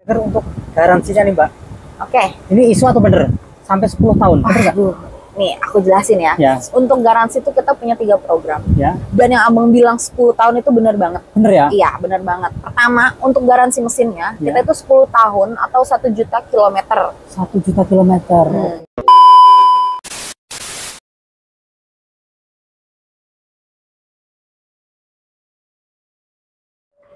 Untuk garansinya nih Mbak, Oke. ini isu atau bener? Sampai 10 tahun, bener nggak? Nih, aku jelasin ya. Untuk garansi itu kita punya 3 program. Ya. Dan yang abang bilang 10 tahun itu bener banget. Bener ya? Iya, bener banget. Pertama, untuk garansi mesinnya, kita itu 10 tahun atau 1 juta kilometer. 1 juta kilometer.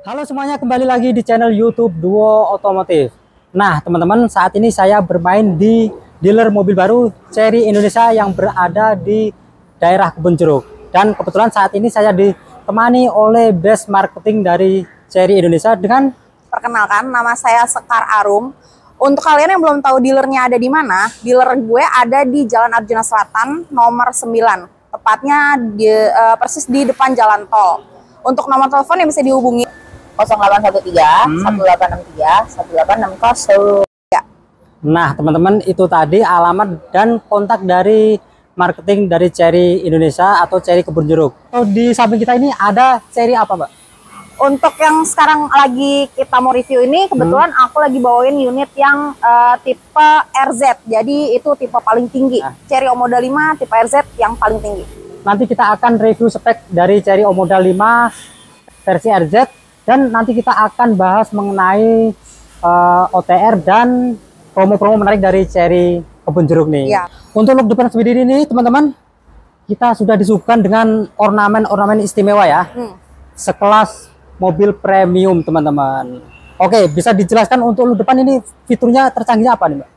Halo semuanya, kembali lagi di channel YouTube Duo Otomotif. Nah teman-teman, saat ini saya bermain di dealer mobil baru Chery Indonesia yang berada di daerah Kebonjeruk. Dan kebetulan saat ini saya ditemani oleh best marketing dari Chery Indonesia dengan... Perkenalkan, nama saya Sekar Arum. Untuk kalian yang belum tahu dealernya ada di mana, dealer gue ada di Jalan Arjuna Selatan nomor 9. Tepatnya persis di depan jalan tol. Untuk nomor telepon yang bisa dihubungi 0813 1863 1860. Ya. Nah teman-teman, itu tadi alamat dan kontak dari marketing dari Chery Indonesia atau Chery Kebonjeruk. Oh, di samping kita ini ada Chery apa Mbak? Untuk yang sekarang lagi kita mau review ini, kebetulan aku lagi bawain unit yang tipe RZ. Jadi itu tipe paling tinggi. Chery Omoda 5 tipe RZ yang paling tinggi. Nanti kita akan review spek dari Chery Omoda 5 versi RZ. Dan nanti kita akan bahas mengenai OTR dan promo-promo menarik dari Chery Kebonjeruk nih. Ya. Untuk look depan sendiri ini teman-teman, kita sudah disuguhkan dengan ornamen-ornamen istimewa ya. Sekelas mobil premium teman-teman. Oke, bisa dijelaskan untuk look depan ini fiturnya tercanggih apa nih Mbak?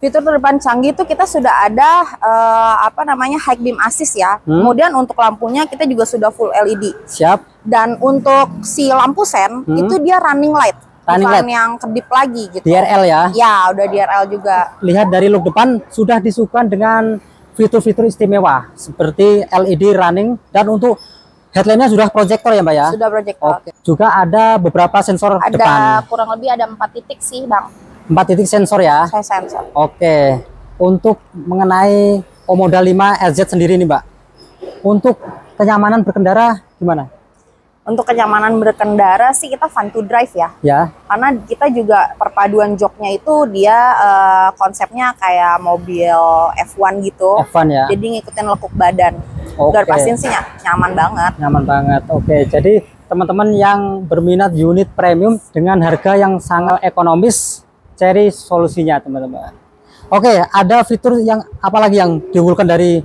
Fitur terdepan canggih itu kita sudah ada high beam assist ya. Kemudian untuk lampunya kita juga sudah full LED. Siap. Dan untuk si lampu sen itu dia running light. Bukan yang kedip lagi gitu. DRL ya? Ya, udah DRL juga. Lihat dari look depan sudah disuguhkan dengan fitur-fitur istimewa seperti LED running, dan untuk headlampnya sudah proyektor ya Mbak ya? Sudah proyektor. Oke. Juga ada beberapa sensor depan. Ada kurang lebih ada 4 titik sih Bang. 4 titik sensor ya? Saya sensor. Oke. Untuk mengenai Omoda 5 RZ sendiri nih Mbak, untuk kenyamanan berkendara gimana? Untuk kenyamanan berkendara sih kita fun to drive ya. Ya. Karena kita juga perpaduan joknya itu dia konsepnya kayak mobil F1 gitu. F1 ya. Jadi ngikutin lekuk badan. Oke. Pastinya sih nyaman banget. Nyaman banget. Oke. Jadi teman-teman yang berminat unit premium dengan harga yang sangat ekonomis, Chery solusinya teman-teman. Oke, ada fitur yang apalagi yang diunggulkan dari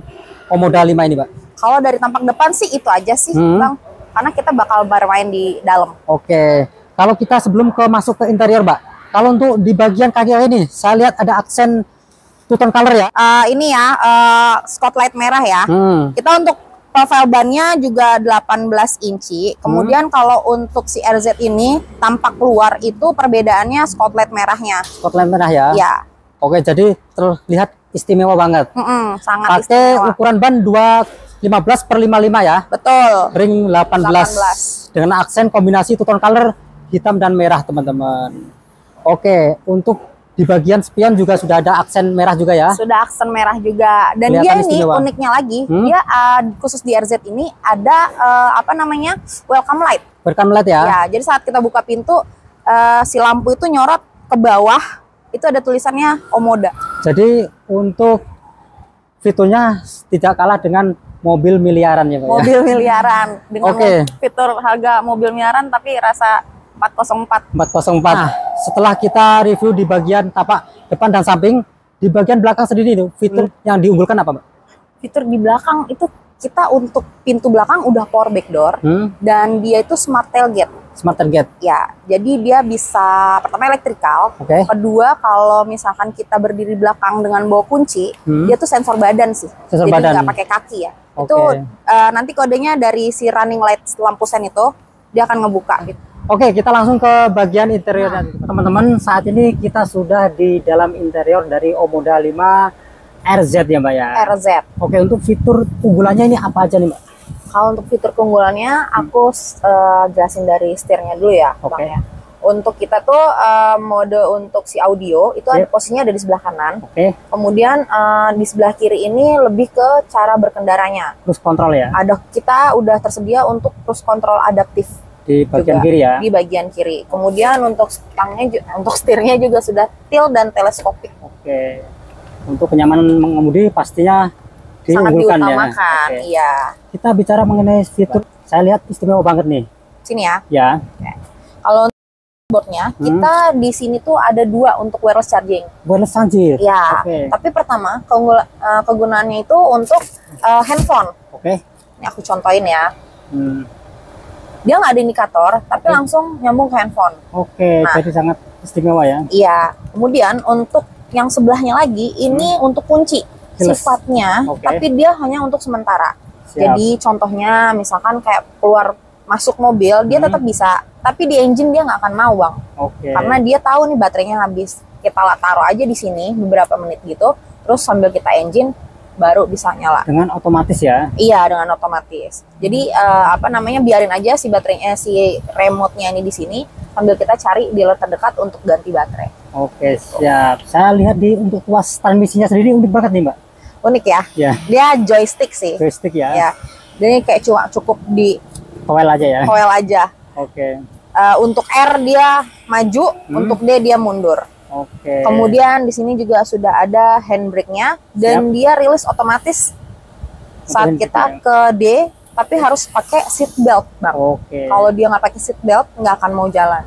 Omoda 5 ini Pak? Kalau dari tampak depan sih itu aja sih Bang. Karena kita bakal bermain di dalam. Oke, kalau kita sebelum masuk ke interior Mbak, kalau untuk di bagian kaki ini saya lihat ada aksen two-tone color ya. Ini ya spotlight merah ya. Kita untuk profil bannya juga 18 inci. Kemudian kalau untuk si RZ ini tampak luar itu perbedaannya spotlight merahnya. Spotlight merah ya. Ya. Oke, jadi terlihat istimewa banget. Sangat pakai istimewa. Ukuran ban 215/55 ya. Betul. Ring 18 dengan aksen kombinasi two-tone color hitam dan merah teman-teman. Oke, untuk di bagian spion juga sudah ada aksen merah juga ya. Sudah aksen merah juga. Dan dia ini uniknya lagi, dia khusus di RZ ini ada welcome light. Welcome light ya. Ya, jadi saat kita buka pintu si lampu itu nyorot ke bawah, itu ada tulisannya Omoda. Jadi untuk fiturnya tidak kalah dengan mobil miliaran ya Pak. Mobil miliaran dengan fitur harga mobil miliaran tapi rasa 404. Nah, setelah kita review di bagian tapak depan dan samping, di bagian belakang sendiri itu fitur yang diunggulkan apa Mbak? Fitur di belakang itu kita untuk pintu belakang udah power back door dan dia itu smart tailgate. Smart tailgate. Ya, jadi dia bisa pertama elektrikal, kedua kalau misalkan kita berdiri belakang dengan bawa kunci, dia tuh sensor badan sih. Sensor jadi badan. nggak pakai kaki ya. Itu nanti kodenya dari si running light lampu sen itu dia akan ngebuka gitu. Oke, kita langsung ke bagian interiornya. Teman-teman, saat ini kita sudah di dalam interior dari Omoda 5 RZ ya Mbak ya? RZ. Oke, untuk fitur unggulannya ini apa aja nih Mbak? Kalau untuk fitur keunggulannya, aku jelasin dari setirnya dulu ya Bang ya. Untuk kita tuh mode untuk si audio, itu ada posisinya ada di sebelah kanan. Kemudian di sebelah kiri ini lebih ke cara berkendaranya. Cruise control ya? Kita udah tersedia untuk cruise control adaptif. di bagian juga kiri ya. di bagian kiri. Kemudian untuk untuk setirnya juga sudah tilt dan teleskopik. Oke. Untuk kenyamanan mengemudi pastinya Sangat diunggulkan ya. diutamakan. Oke. Iya. Kita bicara mengenai fitur, saya lihat istimewa banget nih. Sini ya. Ya. Kalau untuk boardnya, kita di sini tuh ada 2 untuk wireless charging. Wireless charger. Ya. Oke. Tapi pertama kegunaannya itu untuk handphone. Oke. Ini aku contohin ya. Hmm. Dia nggak ada indikator, tapi Oke. langsung nyambung ke handphone. Oke, Nah. jadi sangat istimewa ya. Iya. Kemudian untuk yang sebelahnya lagi, ini untuk kunci Jelas. sifatnya, Oke. tapi dia hanya untuk sementara. Siap. Jadi contohnya misalkan kayak keluar masuk mobil, dia tetap bisa, tapi di engine dia nggak akan mau bang, Oke. karena dia tahu nih baterainya habis. Kita taruh aja di sini beberapa menit gitu, terus sambil kita engine baru bisa nyala. Dengan otomatis ya. Iya, dengan otomatis. Jadi apa namanya, biarin aja si baterainya, si remote-nya ini di sini sambil kita cari dealer terdekat untuk ganti baterai. Oke, siap. Saya lihat untuk tuas transmisinya sendiri unik banget nih, Mbak. Unik ya. Ya, Dia joystick sih. joystick ya. Ya. Jadi kayak cukup di Coil aja ya. coil aja. Oke. Untuk R dia maju, untuk D dia mundur. Oke. Kemudian di sini juga sudah ada handbrake-nya dan dia rilis otomatis saat Untuk kita handbrake ke D, tapi harus pakai seat belt, Bang. Oke. Kalau dia nggak pakai seat belt, nggak akan mau jalan.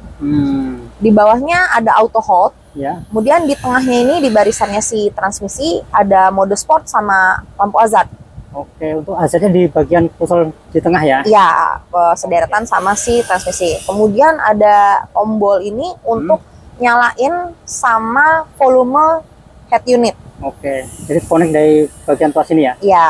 Di bawahnya ada auto hold. Ya. Kemudian di tengahnya ini, di barisannya si transmisi, ada mode sport sama lampu hazard. Oke, untuk hazardnya di bagian konsol di tengah ya. Ya, sederetan sama si transmisi. Kemudian ada tombol ini untuk nyalain sama volume head unit. Oke, jadi connect dari bagian tuas ini ya. Ya,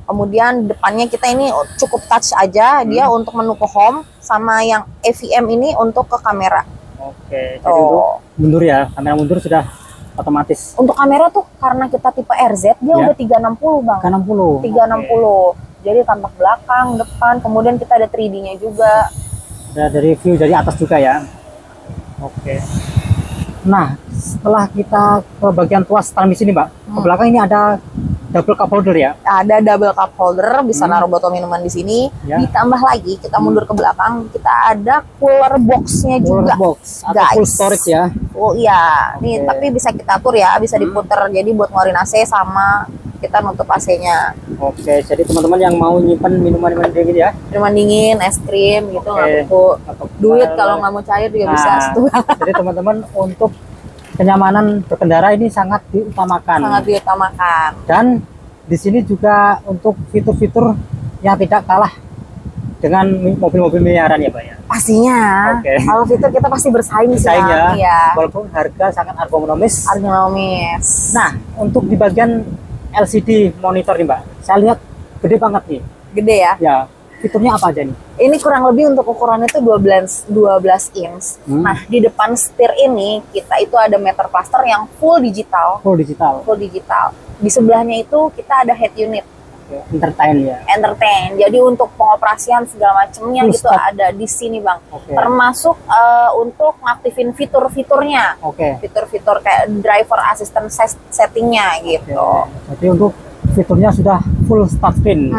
kemudian depannya kita ini cukup touch aja, dia untuk menu ke home, sama yang AVM ini untuk ke kamera. Oke, jadi untuk mundur ya, kamera mundur sudah otomatis. Untuk kamera tuh karena kita tipe RZ, dia udah 360 bang. 360. 360. Jadi tampak belakang, depan, kemudian kita ada 3D-nya juga. Ada dari view dari atas juga ya. Oke. Nah, setelah kita ke bagian tuas transmisi ini, Mbak, ke belakang ini ada double cup holder ya. Ada double cup holder, bisa naruh botol minuman di sini. Ya. Ditambah lagi, kita mundur ke belakang, kita ada cooler box-nya juga. Cooler box atau full storage ya. Oh iya, nih Oke. tapi bisa kita atur ya, bisa diputer. Jadi buat ngeluarin AC sama kita nutup AC-nya. Oke, jadi teman-teman yang mau nyimpan minuman-minuman dingin ya. Minuman dingin, es krim gitu, nggak perlu Atau duit kalau nggak mau cair juga bisa. Nah, Situ. jadi teman-teman untuk kenyamanan berkendara ini sangat diutamakan. Sangat diutamakan. Dan di sini juga untuk fitur-fitur yang tidak kalah dengan mobil-mobil miliaran ya, Pak ya. Pastinya, Oke. kalau fitur kita pasti bersaing sih. Bersaing Bang. ya. Iya. Walaupun harga sangat ergonomis. Ergonomis. Nah, untuk di bagian LCD monitor nih, Mbak, saya lihat gede banget nih. Gede ya. Ya, fiturnya apa aja nih? Ini kurang lebih untuk ukurannya itu 12 inch. Nah, di depan setir ini kita itu ada meter cluster yang full digital. Full digital. Full digital. Di sebelahnya itu kita ada head unit, Oke, entertain ya. entertain. Jadi untuk pengoperasian segala macamnya Full gitu stop. ada di sini, Bang. Oke. Termasuk untuk ngaktifin fitur-fiturnya. Oke. Fitur-fitur kayak driver assistant settingnya gitu. Oke. Jadi untuk fiturnya sudah full touchscreen.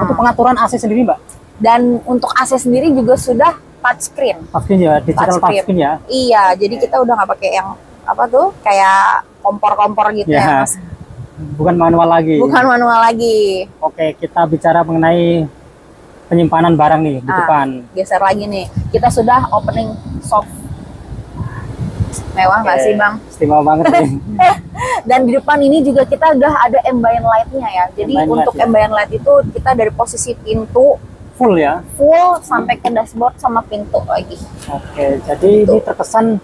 Untuk pengaturan AC sendiri, Mbak? Dan untuk AC sendiri juga sudah touchscreen. Touchscreen ya, digital touchscreen ya. Iya, jadi kita udah nggak pakai yang apa tuh kayak kompor-kompor gitu Ya. ya, Mas. Bukan manual lagi. Bukan manual lagi. Oke, kita bicara mengenai penyimpanan barang nih di Nah, depan. Geser lagi nih. Kita sudah opening soft. Mewah nggak Oke, sih, Bang? Istimewa banget nih. Dan di depan ini juga kita udah ada ambient light-nya ya. Jadi Ambient untuk light, ya. ambient light itu kita dari posisi pintu Full ya. full sampai ke dashboard sama pintu lagi. Oke, jadi ini terkesan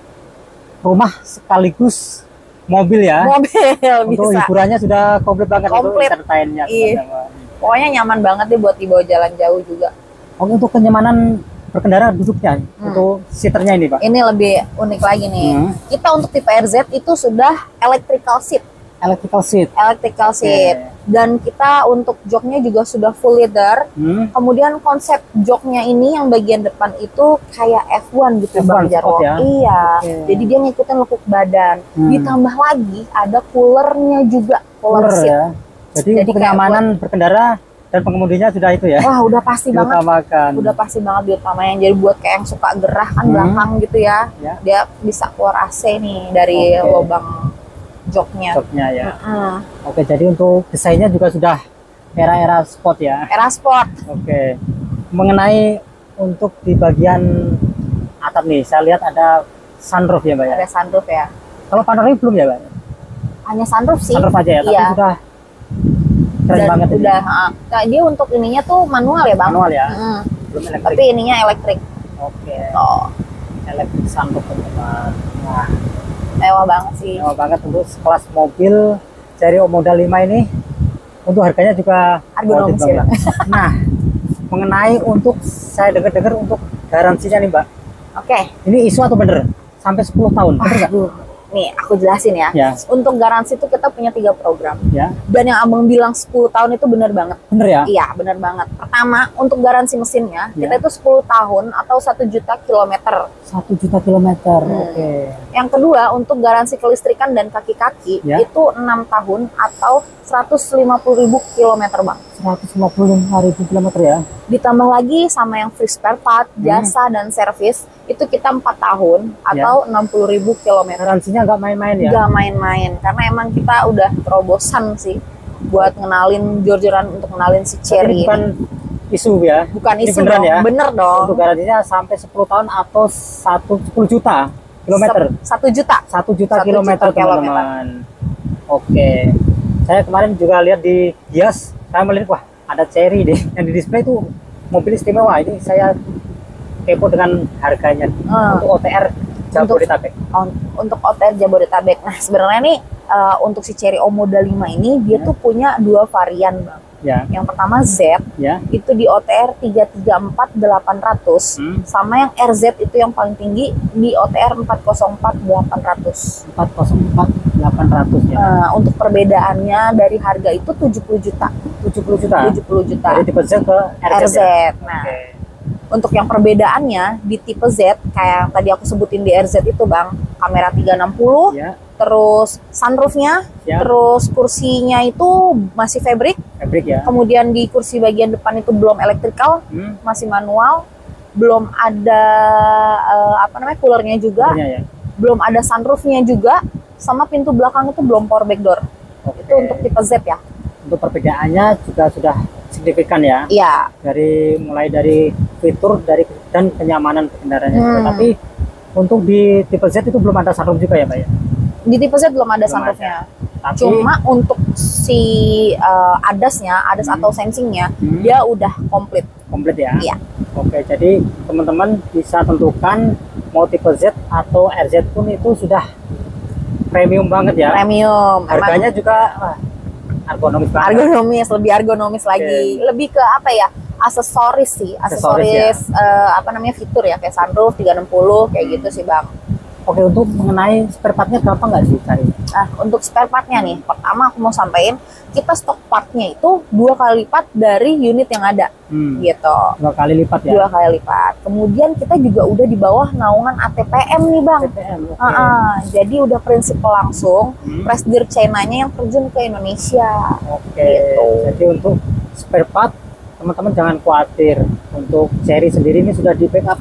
rumah sekaligus mobil ya. Mobil Untuk bisa. hiburannya sudah komplit banget untuk Komplit. entertainnya. Iya. teman-teman. Pokoknya nyaman banget deh buat dibawa jalan jauh juga. Oke, untuk kenyamanan berkendara duduknya, untuk seaternya ini, Pak. Ini lebih unik lagi nih. Kita untuk tipe RZ itu sudah electrical seat. Electrical seat. Electrical seat. Dan kita untuk joknya juga sudah full leather. Kemudian konsep joknya ini yang bagian depan itu kayak F1 gitu, F1 Bang Jarwo. sport ya? Iya. Oke. Jadi dia ngikutin lekuk badan. Ditambah lagi ada coolernya juga, cooler Cooler seat. ya. Jadi, Jadi untuk kayak kenyamanan berkendara Dan pengemudinya sudah itu ya. Wah, udah pasti banget. Diutamakan. Udah pasti banget diutamain. Jadi buat kayak yang suka gerah kan belakang gitu ya. Dia bisa keluar AC nih dari lubang joknya. Joknya ya. Oke, jadi untuk desainnya juga sudah era-era sport ya. Era sport. Oke. Mengenai untuk di bagian atap nih, saya lihat ada sunroof ya, Mbak ya. Ada sunroof ya. Kalau panoramik belum ya, Mbak? Hanya sunroof sih. Sunroof aja ya, tapi sudah keren banget udah, nah, dia untuk ininya tuh manual ya, Bang? Manual ya. Belum elektrik. Tapi ininya elektrik. Oke. Oh. Elektrik sunroof, teman-teman. Nah, mewah banget sih. Mewah banget untuk sekelas mobil seri Model 5 ini. Untuk harganya juga ergonomis ya. Nah, mengenai untuk saya dengar-dengar untuk garansinya nih, Mbak. Oke. Ini isu atau bener? Sampai 10 tahun. Bener nggak? Nih, aku jelasin ya. Untuk garansi itu kita punya 3 program. Ya. Dan yang Abang bilang 10 tahun itu benar banget. Bener ya? Iya, benar banget. Pertama, untuk garansi mesinnya, kita itu 10 tahun atau 1 juta kilometer. 1 juta kilometer. Oke. Yang kedua, untuk garansi kelistrikan dan kaki-kaki, itu 6 tahun atau 150.000 kilometer, Bang. 150.000 kilometer ya. Ditambah lagi sama yang free spare part, jasa dan servis, itu kita 4 tahun atau 60.000 kilometer. Garansinya nggak main-main ya? Nggak main-main, karena emang kita udah terobosan sih buat ngenalin jor-joran untuk ngenalin si Cherry. Bukan isu ya? Bukan ini isu dong, ya? Bener dong. Untuk garansinya sampai 10 tahun atau 10 juta kilometer. 1 juta. 1 juta kilometer, teman-teman. Oke. Saya kemarin juga lihat di Gias, saya melihat wah ada Cherry deh yang di display itu mobil istimewa. Ini saya kepo dengan harganya untuk OTR Jabodetabek. Untuk OTR Jabodetabek. Nah, sebenarnya nih untuk si Cherry Model 5 ini dia tuh punya 2 varian, Bang. Ya. Yang pertama Z, itu di OTR 334.800, sama yang RZ itu yang paling tinggi di OTR 404.800. 404.800 ya. Untuk perbedaannya dari harga itu 70 juta. 70 juta. 70 juta. Dari tipe Z ke RZ. Ya? Nah, untuk yang perbedaannya di tipe Z, kayak yang tadi aku sebutin di RZ itu, Bang, kamera 360, terus sunroofnya, terus kursinya itu masih fabric ya. Kemudian di kursi bagian depan itu belum elektrikal, masih manual, belum ada coolernya juga, belum ada sunroofnya juga, sama pintu belakang itu belum power back door. Itu untuk tipe Z ya. Untuk perbedaannya juga sudah signifikan ya. Iya. Mulai dari fitur dan kenyamanan kendaraannya. Tapi untuk di tipe Z itu belum ada sunroof juga ya, Mbak ya? Di tipe Z belum ada sunroofnya. Cuma untuk si ADAS atau sensingnya, dia udah komplit. Komplit ya? Iya. Oke, jadi teman-teman bisa tentukan mau tipe Z atau RZ pun itu sudah premium banget ya. Premium. Harganya juga ergonomis banget. Ergonomis, lebih ergonomis lagi. Lebih ke apa ya? Aksesoris sih. Aksesoris fitur ya, kayak sunroof 360 kayak gitu sih, Bang. Oke, untuk mengenai spare partnya gampang nggak sih cari? Nah, untuk spare partnya nih, pertama aku mau sampaikan, kita stok partnya itu 2 kali lipat dari unit yang ada, gitu. 2 kali lipat ya? 2 kali lipat. Kemudian kita juga udah di bawah naungan ATPM nih, Bang. ATPM, jadi udah prinsip langsung, presidir China-nya yang terjun ke Indonesia. Gitu. Jadi untuk spare part, teman-teman jangan khawatir. Untuk Cherry sendiri ini sudah di backup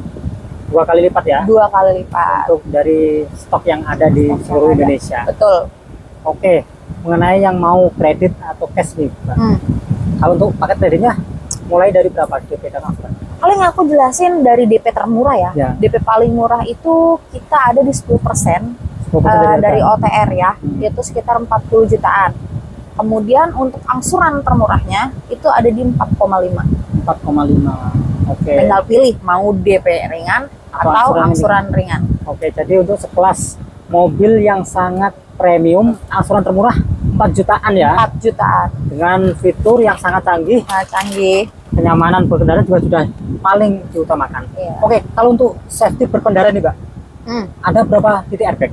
2 kali lipat ya? 2 kali lipat. Untuk dari stok yang ada di seluruh Indonesia. Betul. Oke, mengenai yang mau kredit atau cash nih, Mbak. Kalau untuk paket kreditnya mulai dari berapa DP dan angsuran? Paling aku jelasin dari DP termurah ya. DP paling murah itu kita ada di 10%, dari OTR ya, yaitu sekitar 40 jutaan. Kemudian untuk angsuran termurahnya itu ada di 4,5. 4,5. Oke. Tinggal pilih mau DP ringan atau angsuran ringan. Oke, jadi untuk sekelas mobil yang sangat premium, angsuran termurah 4 jutaan ya? 4 jutaan. Dengan fitur yang sangat canggih. Kenyamanan berkendara juga sudah paling diutamakan. Oke, kalau untuk safety berkendara nih, Mbak, ada berapa titik airbag?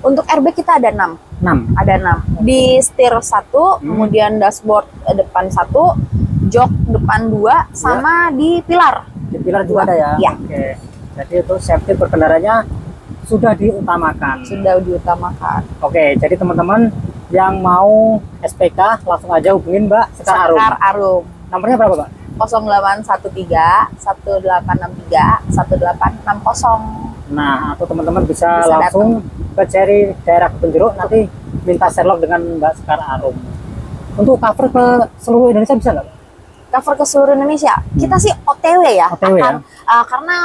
Untuk airbag kita ada 6. 6? Ada 6. Di setir 1, kemudian dashboard depan 1, jok depan 2, sama di pilar. Di pilar juga ada ya? Iya. Oke. Jadi untuk safety berkendaranya sudah diutamakan. Sudah diutamakan. Oke, jadi teman-teman yang mau SPK langsung aja hubungin Mbak Sekar Arum. Nomornya berapa, Pak? 0813 1863 1860. Nah, atau teman-teman bisa Bisa langsung ke Cherry daerah Kebun Jeruk, nanti minta Sherlock dengan Mbak Sekar Arum. Untuk cover ke seluruh Indonesia bisa nggak, Pak? Cover ke seluruh Indonesia. Kita sih OTW ya, OTW ya? karena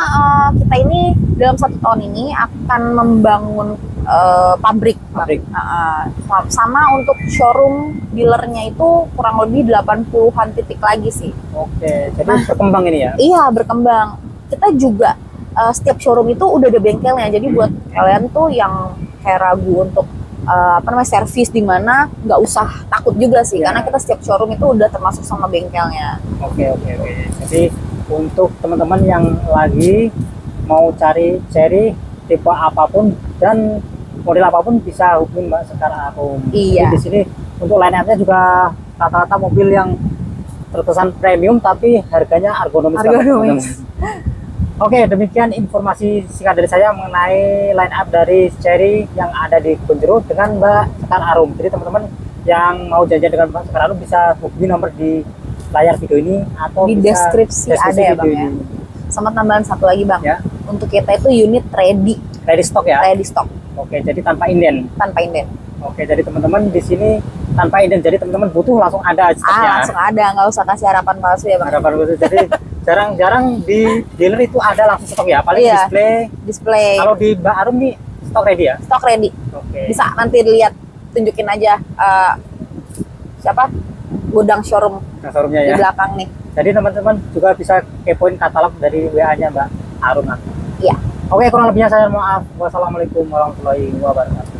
kita ini dalam 1 tahun ini akan membangun pabrik. Pabrik. Sama untuk showroom dealernya itu kurang lebih 80-an titik lagi sih. Oke, jadi berkembang ini ya? Iya, berkembang. Kita juga setiap showroom itu udah ada bengkelnya. Jadi buat kalian tuh yang kayak ragu untuk servis di mana, nggak usah takut juga sih, karena kita setiap showroom itu udah termasuk sama bengkelnya. Oke. Jadi untuk teman-teman yang lagi mau cari Cherry tipe apapun dan model apapun bisa hubungi Mbak Sekar Arum. Iya. Jadi di sini untuk line up-nya juga rata-rata mobil yang terkesan premium tapi harganya ergonomis. Oke, demikian informasi singkat dari saya mengenai line up dari Cherry yang ada di Kebun Jeruk dengan Mbak Sekar Arum. Jadi teman-teman yang mau janjian dengan Mbak Sekar Arum bisa hubungi nomor di layar video ini atau Di bisa deskripsi ada ya, Bang ya. Sama tambahan satu lagi, Bang. Ya. Untuk kita itu unit ready Stock ya. ready stock Oke, jadi tanpa inden. tanpa inden. Oke, jadi teman-teman di sini tanpa inden. Jadi teman-teman butuh langsung ada stoknya. Langsung ada, nggak usah kasih harapan palsu ya, Bang. Harapan khusus. Jadi jarang-jarang di dealer itu ada langsung stok ya. Paling Iya. display. Kalau di Mbak Arum nih stok ready ya. Stok ready. Oke. Bisa nanti dilihat, tunjukin aja gudang showroom Nah, showroomnya di ya. belakang nih. Jadi teman-teman juga bisa kepoin katalog dari WA-nya Mbak Arum nanti. Iya. Oke, kurang lebihnya saya maaf. Wassalamualaikum warahmatullahi wabarakatuh.